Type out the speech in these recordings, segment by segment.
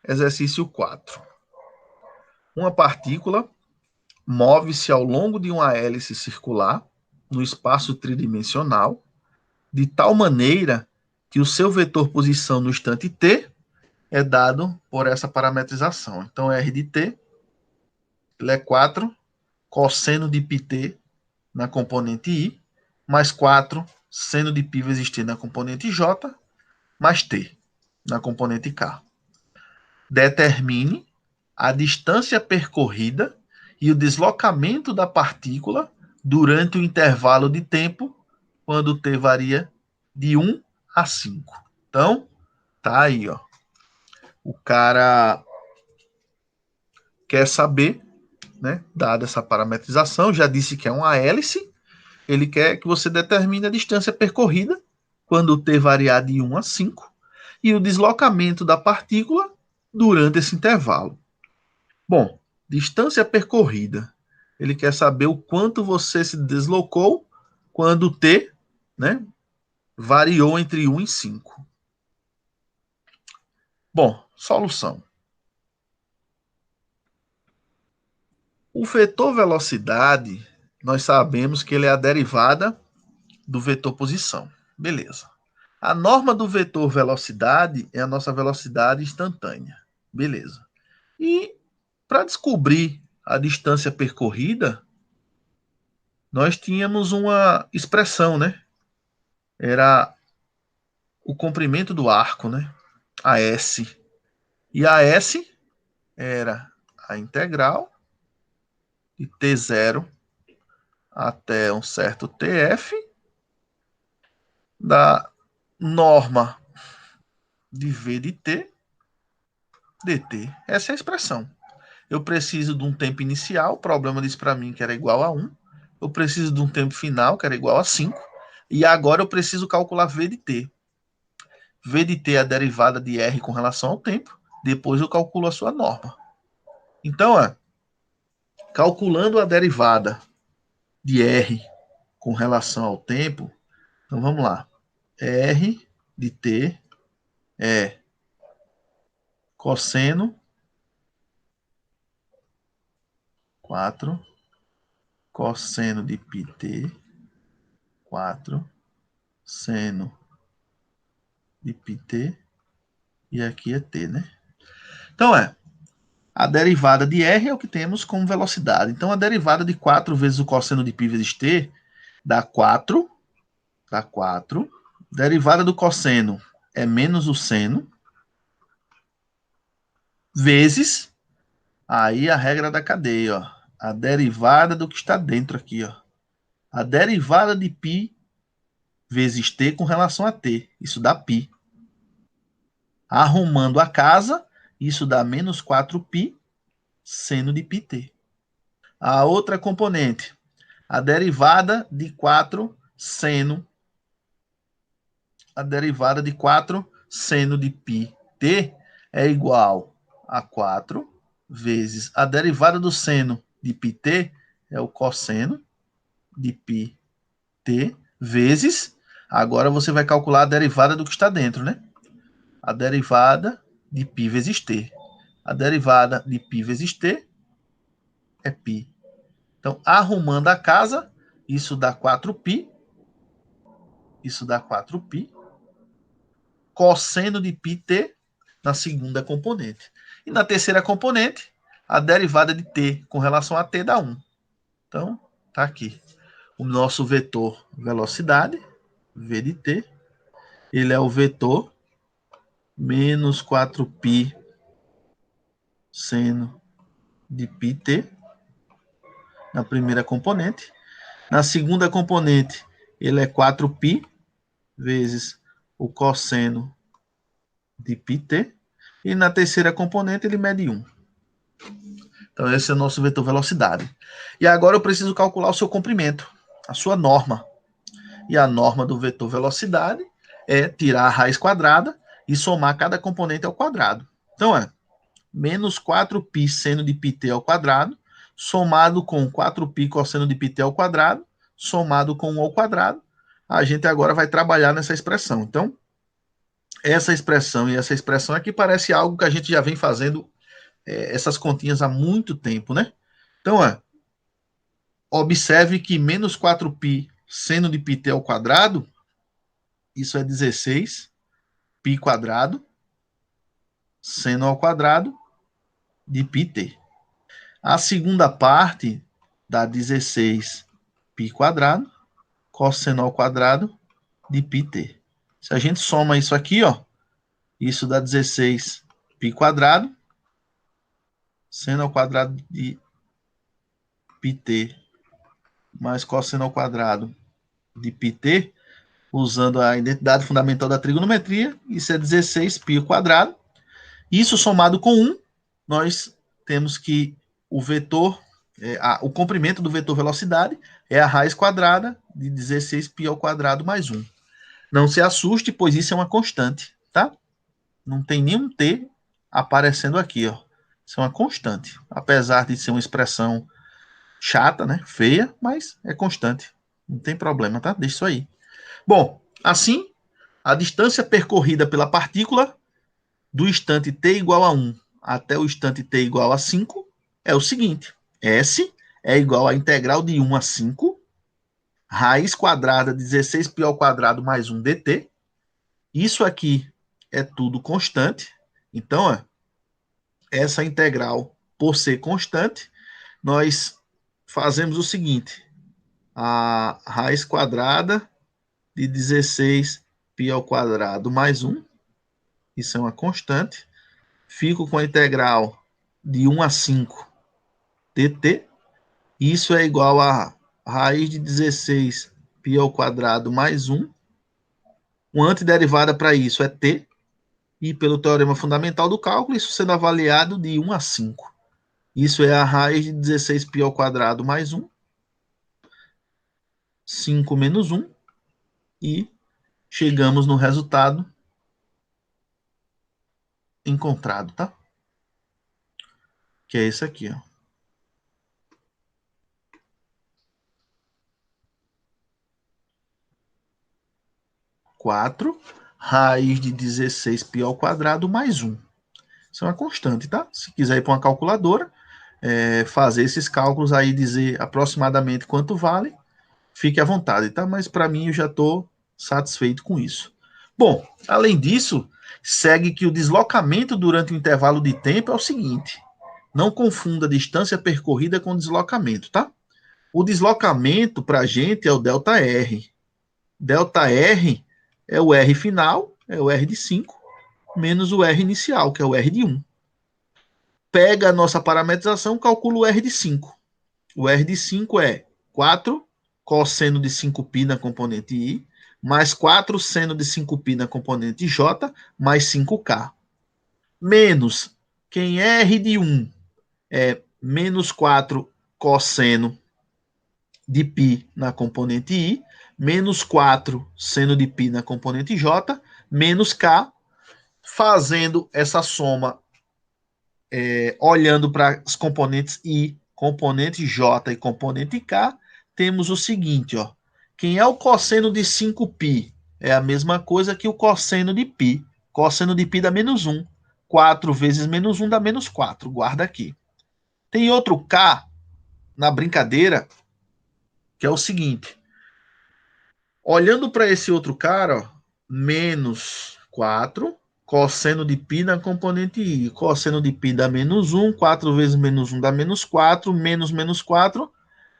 Exercício 4. Uma partícula move-se ao longo de uma hélice circular no espaço tridimensional de tal maneira que o seu vetor posição no instante t é dado por essa parametrização. Então, R de t ele é 4 cosseno de πt na componente i, mais 4 seno de π vezes t na componente j, mais t na componente k. Determine a distância percorrida e o deslocamento da partícula durante o intervalo de tempo quando t varia de 1 a 5. Então, tá aí, ó. O cara quer saber, né, dada essa parametrização, já disse que é uma hélice, ele quer que você determine a distância percorrida quando o t variar de 1 a 5 e o deslocamento da partícula durante esse intervalo. Bom, distância percorrida. Ele quer saber o quanto você se deslocou quando o t, né, variou entre 1 e 5. Bom, solução. O vetor velocidade, nós sabemos que ele é a derivada do vetor posição. Beleza. A norma do vetor velocidade é a nossa velocidade instantânea. Beleza. E para descobrir a distância percorrida, nós tínhamos uma expressão, né? Era o comprimento do arco, né? A S. E a S era a integral de T0 até um certo TF da norma de V de T dt. Essa é a expressão. Eu preciso de um tempo inicial, o problema disse para mim que era igual a 1. Eu preciso de um tempo final, que era igual a 5. E agora eu preciso calcular V de T. V de T é a derivada de R com relação ao tempo. Depois eu calculo a sua norma. Então, calculando a derivada de R com relação ao tempo, então vamos lá. R de T é cosseno 4 cosseno de πt 4 seno de πt e aqui é t, né? Então a derivada de R é o que temos como velocidade. Então a derivada de 4 vezes o cosseno de π vezes t dá 4. Dá 4. Derivada do cosseno é menos o seno vezes aí a regra da cadeia, ó. A derivada do que está dentro aqui, ó. A derivada de π vezes t com relação a t. Isso dá π. Arrumando a casa, isso dá menos 4π seno de πt. A outra componente, a derivada de 4 seno. A derivada de 4 seno de πt é igual a 4 vezes a derivada do seno de πt é o cosseno de πt vezes, agora você vai calcular a derivada do que está dentro, né? A derivada de π vezes t. A derivada de π vezes t é π. Então, arrumando a casa, isso dá 4π. Isso dá 4π. Cosseno de πt na segunda componente. E na terceira componente, a derivada de t com relação a t dá 1. Então, tá aqui. O nosso vetor velocidade, v de t, ele é o vetor menos 4π seno de πt na primeira componente. Na segunda componente, ele é 4π vezes o cosseno de πt. E na terceira componente, ele mede 1. Então, esse é o nosso vetor velocidade. E agora eu preciso calcular o seu comprimento, a sua norma. E a norma do vetor velocidade é tirar a raiz quadrada e somar cada componente ao quadrado. Então, menos 4π seno de πt ao quadrado, somado com 4π cosseno de πt ao quadrado, somado com 1 ao quadrado. A gente agora vai trabalhar nessa expressão. Então, essa expressão e essa expressão aqui parece algo que a gente já vem fazendo essas continhas há muito tempo, né? Então, observe que menos 4π seno de πt ao quadrado, isso é 16 π quadrado, seno ao quadrado de πt. A segunda parte dá 16 π quadrado, cosseno ao quadrado de πt. Se a gente soma isso aqui, isso dá 16 π quadrado, seno ao quadrado de πt mais cosseno ao quadrado de πt, usando a identidade fundamental da trigonometria, isso é 16 π quadrado. Isso somado com 1, nós temos que o vetor, o comprimento do vetor velocidade é a raiz quadrada de 16 π ao quadrado mais 1. Não se assuste, pois isso é uma constante, tá? Não tem nenhum t aparecendo aqui, Isso é uma constante, apesar de ser uma expressão chata, né? Feia, mas é constante. Não tem problema, tá? Deixa isso aí. Bom, assim, a distância percorrida pela partícula do instante t igual a 1 até o instante t igual a 5 é o seguinte: S é igual à integral de 1 a 5, raiz quadrada de 16π ao quadrado mais 1 dt. Isso aqui é tudo constante. Então, essa integral, por ser constante, nós fazemos o seguinte: a raiz quadrada de 16π ao quadrado mais 1, isso é uma constante, fico com a integral de 1 a 5 dt, isso é igual a raiz de 16π ao quadrado mais 1, uma antiderivada para isso é t, e pelo teorema fundamental do cálculo, isso sendo avaliado de 1 a 5. Isso é a raiz de 16π ao quadrado mais 1, 5 menos 1, e chegamos no resultado encontrado, tá? Que é esse aqui, 4 raiz de 16π ao quadrado mais 1. Isso é uma constante, tá? Se quiser ir para uma calculadora, fazer esses cálculos aí, dizer aproximadamente quanto vale, fique à vontade, tá? Mas para mim eu já estou satisfeito com isso. Bom, além disso, segue que o deslocamento durante o intervalo de tempo é o seguinte: não confunda a distância percorrida com deslocamento, tá? O deslocamento para a gente é o ΔR. ΔR é o R final, é o R de 5, menos o R inicial, que é o R de 1. Pega a nossa parametrização, calcula o R de 5. O R de 5 é 4 cosseno de 5π na componente I, mais 4 seno de 5π na componente J, mais 5K. Menos, quem é R de 1 é menos 4 cosseno de π na componente I, menos 4 seno de π na componente J, menos K, fazendo essa soma, olhando para as componentes I, componente J e componente K, temos o seguinte, quem é o cosseno de 5π? É a mesma coisa que o cosseno de π. Cosseno de π dá menos 1. 4 vezes menos 1 dá menos 4. Guarda aqui. Tem outro K na brincadeira, que é o seguinte. Olhando para esse outro cara, menos 4, cosseno de π na componente I. Cosseno de π dá menos 1, 4 vezes menos 1 dá menos 4, menos 4,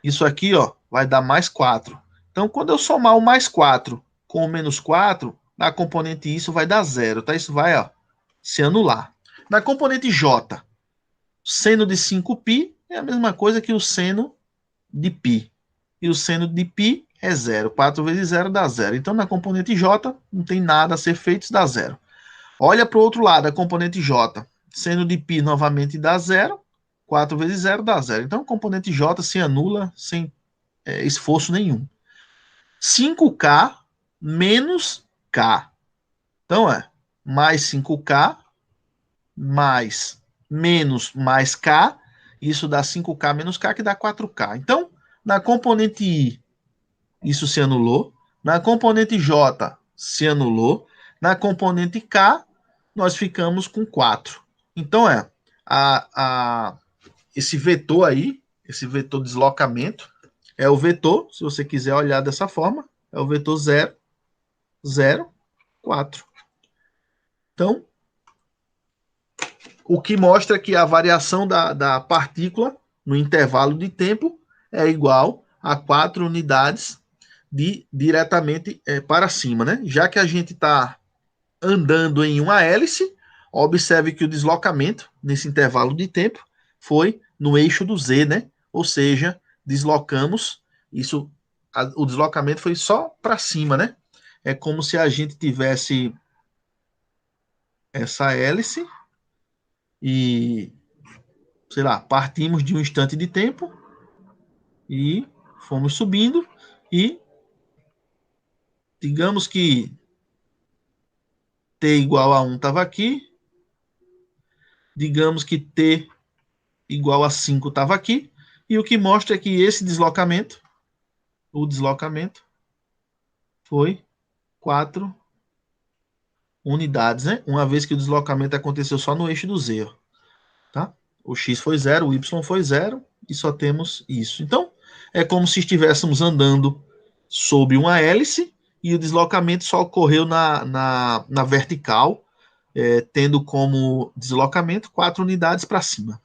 isso aqui vai dar mais 4. Então, quando eu somar o mais 4 com o menos 4, na componente I isso vai dar 0, tá? Isso vai se anular. Na componente J, seno de 5π é a mesma coisa que o seno de π. E o seno de π é 0. 4 vezes 0 dá 0. Então, na componente J, não tem nada a ser feito, isso dá 0. Olha para o outro lado, a componente J. Seno de π novamente dá 0. 4 vezes 0 dá 0. Então, a componente J se anula sem esforço nenhum. 5K menos K. Então, mais 5K mais menos mais K. Isso dá 5K menos K, que dá 4K. Então, na componente I, isso se anulou. Na componente J, se anulou. Na componente K, nós ficamos com 4. Então, esse vetor aí, esse vetor deslocamento, é o vetor, se você quiser olhar dessa forma, é o vetor 0, 0, 4. Então, o que mostra que a variação da partícula no intervalo de tempo é igual a 4 unidades diretamente para cima, né? Já que a gente está andando em uma hélice, observe que o deslocamento nesse intervalo de tempo foi no eixo do Z, né? Ou seja, deslocamos, o deslocamento foi só para cima, né? É como se a gente tivesse essa hélice e, sei lá, partimos de um instante de tempo e fomos subindo e digamos que t igual a 1 estava aqui, digamos que t igual a 5 estava aqui, e o que mostra é que esse deslocamento, o deslocamento, foi 4 unidades, né? Uma vez que o deslocamento aconteceu só no eixo do Z, ó, tá? O x foi 0, o y foi 0, e só temos isso. Então, é como se estivéssemos andando sobre uma hélice, e o deslocamento só ocorreu na vertical, tendo como deslocamento 4 unidades para cima.